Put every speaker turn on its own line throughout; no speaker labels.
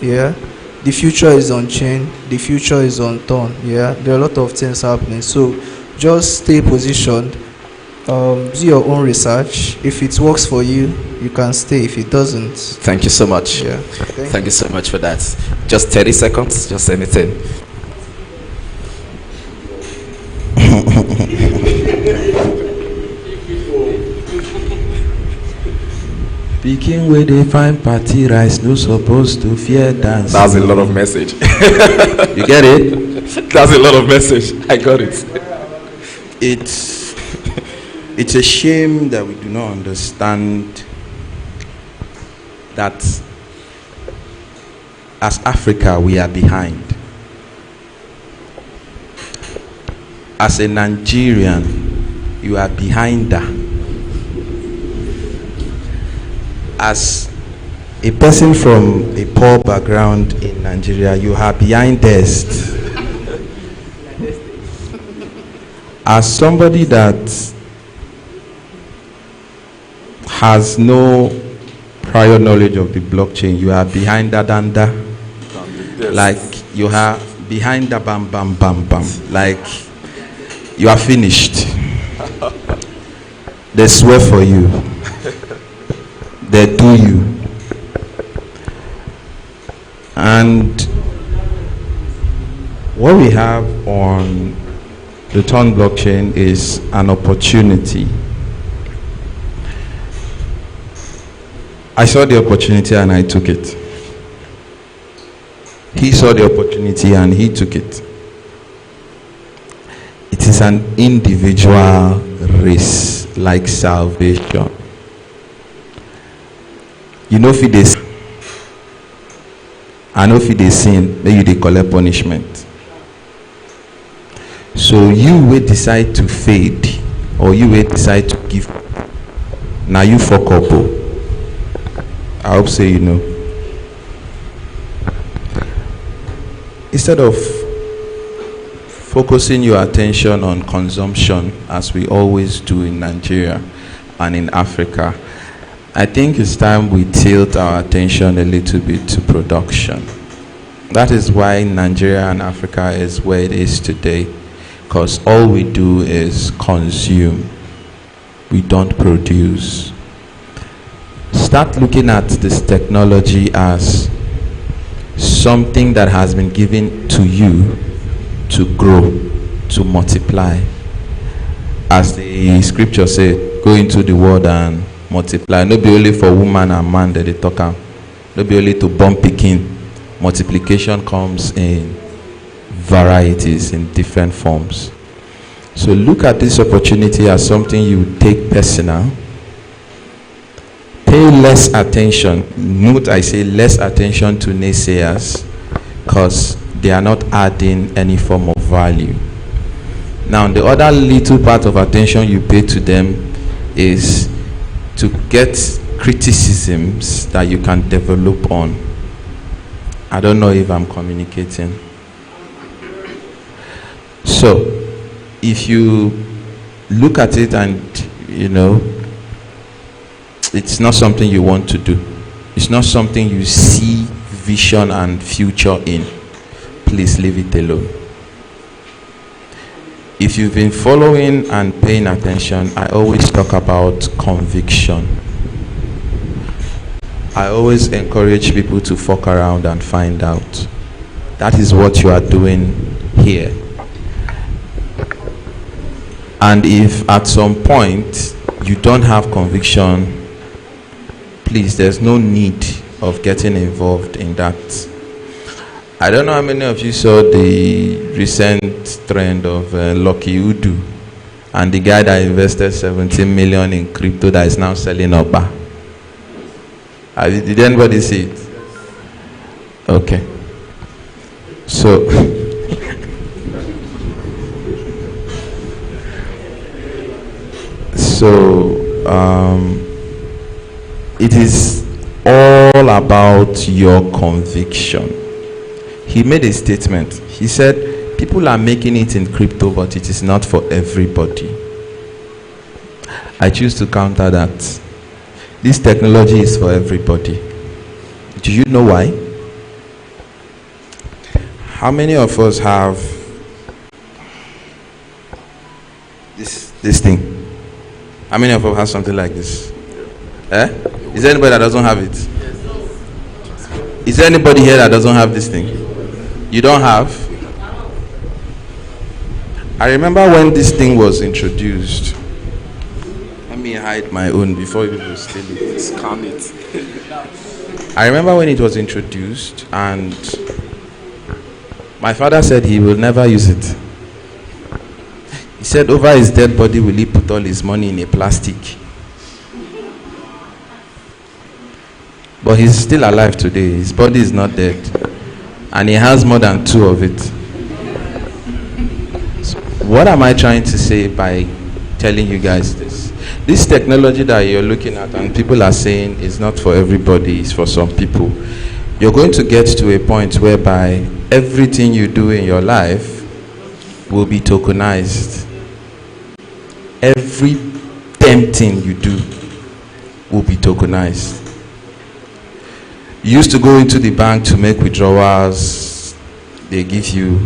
Yeah, the future is on chain, the future is on turn. Yeah, there are a lot of things happening. So just stay positioned. Do your own research. If it works for you, you can stay. If it doesn't,
thank you so much.
Yeah,
thank you so much for that. Just 30 seconds, just anything.
Speaking where they find party rice, no supposed to fear dance.
That's a lot of message.
You get it?
That's a lot of message. I got it.
It's a shame that we do not understand that as Africa we are behind. As a Nigerian, you are behind her. As a person from a poor background in Nigeria, you are behind us. As somebody that has no prior knowledge of the blockchain, you are behind that danda. Like you are behind the bam bam bam bam. Like you are finished. They swear for you. They do you. And what we have on the Ton blockchain is an opportunity. I saw the opportunity and I took it. He saw the opportunity and he took it. It is an individual race, like salvation. You know, if they sin, I know if they sin, then they collect punishment. So you will decide to fade, or you will decide to give. Now you fuck up. I hope so you know. Instead of focusing your attention on consumption, as we always do in Nigeria and in Africa, I think it's time we tilt our attention a little bit to production. That is why Nigeria and Africa is where it is today, because all we do is consume. We don't produce. Start looking at this technology as something that has been given to you to grow, to multiply. As the scripture said, go into the world and multiply. Not be only for woman and man that they talk am. Not be only to born pikin. Multiplication comes in varieties, in different forms. So look at this opportunity as something you take personal. Pay less attention. Note I say less attention to naysayers, because they are not adding any form of value. Now the other little part of attention you pay to them is to get criticisms that you can develop on. I don't know if I'm communicating. So if you look at it and you know it's not something you want to do, it's not something you see vision and future in, please leave it alone. If you've been following and paying attention, I always talk about conviction. I always encourage people to fuck around and find out. That is what you are doing here. And if at some point you don't have conviction, please, there's no need of getting involved in that. I don't know how many of you saw the recent trend of Lucky Udu and the guy that invested 17 million in crypto that is now selling up. Did anybody see it? Okay. So it is all about your conviction. He made a statement. He said, people are making it in crypto, but it is not for everybody. I choose to counter that. This technology is for everybody. Do you know why? How many of us have this thing? How many of us have something like this? Eh? Is there anybody that doesn't have it? Is there anybody here that doesn't have this thing? You don't have? I remember when this thing was introduced. Let me hide my own before people steal it.
Scan it.
I remember when it was introduced, and my father said he will never use it. He said over his dead body will he put all his money in a plastic. But he's still alive today. His body is not dead. And he has more than 2 of it. So what am I trying to say by telling you guys this? This technology that you're looking at and people are saying is not for everybody, it's for some people. You're going to get to a point whereby everything you do in your life will be tokenized. Every damn thing you do will be tokenized. You used to go into the bank to make withdrawals, they give you.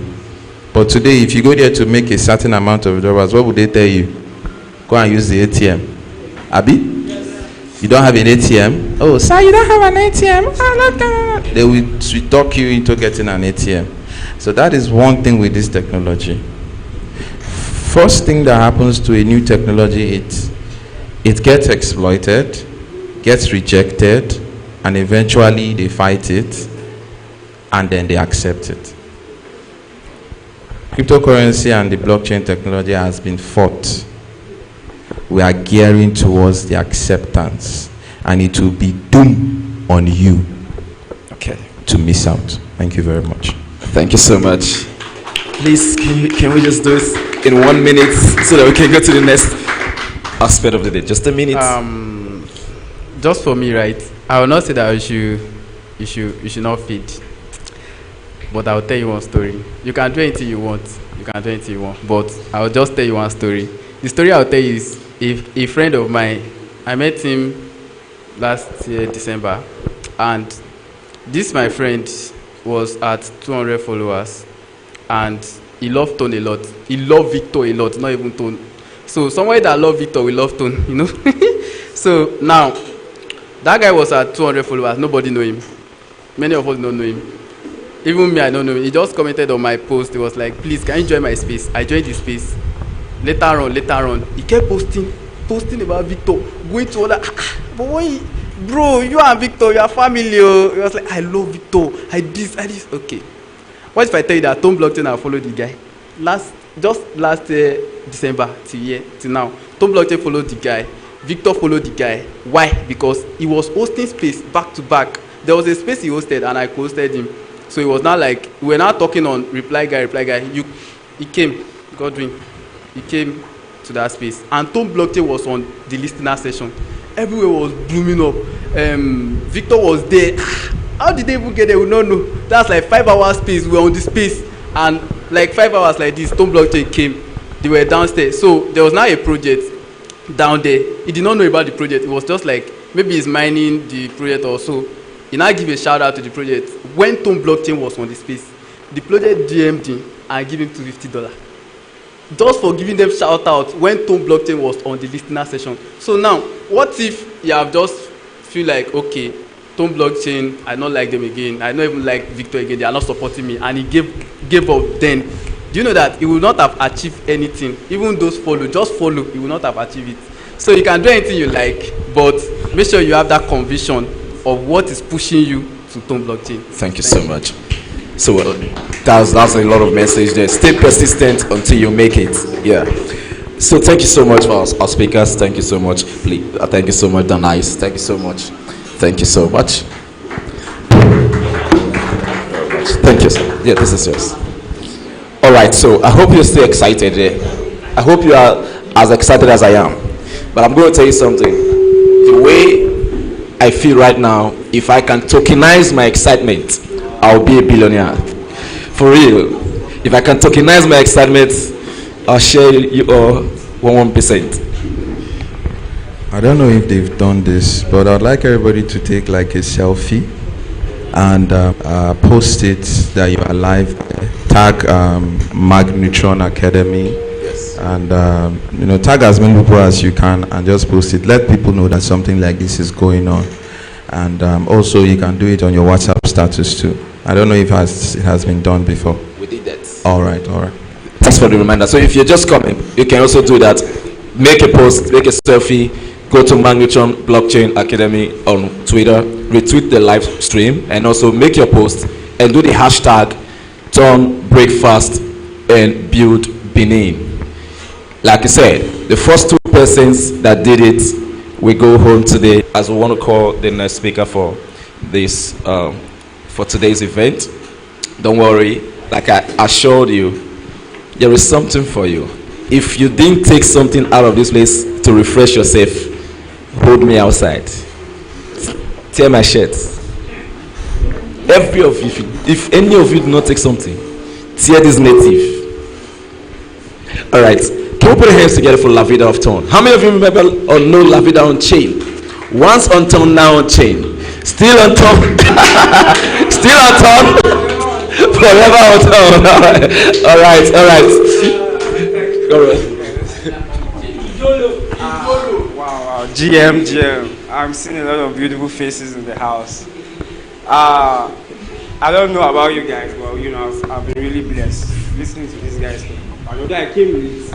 But today, if you go there to make a certain amount of withdrawals, what would they tell you? Go and use the ATM. Abi? Yes. You don't have an ATM? Oh, sir, you don't have an ATM? They will talk you into getting an ATM. So that is one thing with this technology. First thing that happens to a new technology, it gets exploited, gets rejected, and eventually they fight it, and then they accept it. Cryptocurrency and the blockchain technology has been fought. We are gearing towards the acceptance, and it will be doom on you to miss out. Thank you very much.
Thank you so much. Please, can we just do it in 1 minute so that we can go to the next aspect of the day? Just a minute.
Just for me, right? I will not say that you should not feed, but I will tell you one story. You can do anything you want. But I will just tell you one story. The story I will tell you is if a friend of mine, I met him last year December, and this my friend was at 200 followers, and he loved Tone a lot. He loved Victor a lot, not even Tone. So somebody that loved Victor will love Tone, you know. So now that guy was at 200 followers. Nobody know him. Many of us don't know him. Even me, I don't know him. He just commented on my post. He was like, please, can you join my space? I joined his space. Later on, he kept posting about Victor, going to other. But when bro, you and Victor, you are family. Oh. He was like, I love Victor. I this. Okay. What if I tell you that Tom Blockchain I followed the guy? Last December till now, Tom Blockchain followed the guy. Victor followed the guy. Why? Because he was hosting space back to back. There was a space he hosted and I co-hosted him. So it was not like we were not talking on reply guy. He came, Godwin. He came to that space. And Tom Blockchain was on the listener session. Everywhere was blooming up. Victor was there. How did they even get there? We don't know. That's like 5 hours space. We were on the space. And like 5 hours like this, Tom Blockchain came. They were downstairs. So there was now a project down there. He did not know about the project. It was just like maybe he's mining the project or so. He now give a shout out to the project. When Tom Blockchain was on the space, the project DM'd him and give him $250. Just for giving them shout out when Tom Blockchain was on the listener session. So now, what if you have just feel like, okay, Tom Blockchain, I don't like them again. I don't even like Victor again. They are not supporting me. And he gave up then. Do you know that he will not have achieved anything? Even those just follow, he will not have achieved it. So you can do anything you like, but make sure you have that conviction of what is pushing you to Tom Blockchain.
Thank you so much. So that's a lot of message there. Stay persistent until you make it. Yeah. So thank you so much for our speakers. Thank you so much. Please, thank you so much, Danais. Thank you so much. Thank you so much. Thank you. Yeah, this is yours. All right. So I hope you're still excited. I hope you are as excited as I am. But I'm going to tell you something. The way I feel right now, if I can tokenize my excitement, I'll be a billionaire. For real. If I can tokenize my excitement, I'll share you all 1%.
I don't know if they've done this, but I'd like everybody to take like a selfie and post it that you are live. Tag Magnitron Academy.
Yes.
And tag as many people as you can and just post it. Let people know that something like this is going on. And also you can do it on your WhatsApp status too. I don't know if it has been done before.
We did that.
All right.
Thanks for the reminder. So if you're just coming, you can also do that. Make a post, make a selfie, go to Magnitron Blockchain Academy on Twitter, retweet the live stream, and also make your post and do the hashtag Turn Breakfast and Build Benin. Like I said, the first 2 persons that did it we go home today, as we want to call the next speaker for this for today's event. Don't worry, like I assured you, there is something for you. If you didn't take something out of this place to refresh yourself, hold me outside. Tear my shirt. Every of you, if any of you do not take something, tear this native. All right. Can we put our hands together for La Vida of Tone? How many of you remember or know La Vida on chain? Once on tone, now on chain. Still on tone. Still on tone. Forever on tone. All right.
Wow. GM. I'm seeing a lot of beautiful faces in the house. I don't know about you guys, but I've been really blessed listening to these guys. Although I came late,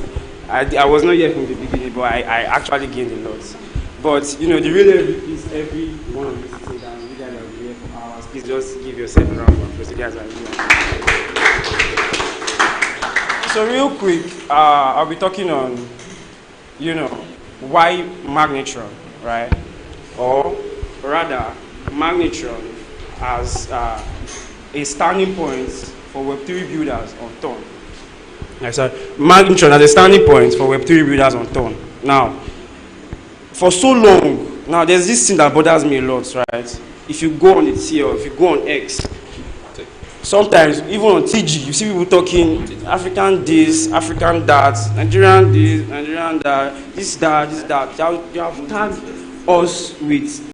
I was not here from the beginning, but I actually gained a lot. But the real MVP is every one of you sitting down. You guys are here for hours. Please just give yourself a round of applause. You guys are here. So real quick, I'll be talking on, why Magnitron, right? Or rather, Magnitron as a standing point for Web3 builders on Ton. Magnitron as a standing point for Web3 builders on Ton. Now, for so long, now there's this thing that bothers me a lot, right? If you go on the T or if you go on X, sometimes even on TG, you see people talking African this, African that, Nigerian this, Nigerian that, this, that. You have tagged us with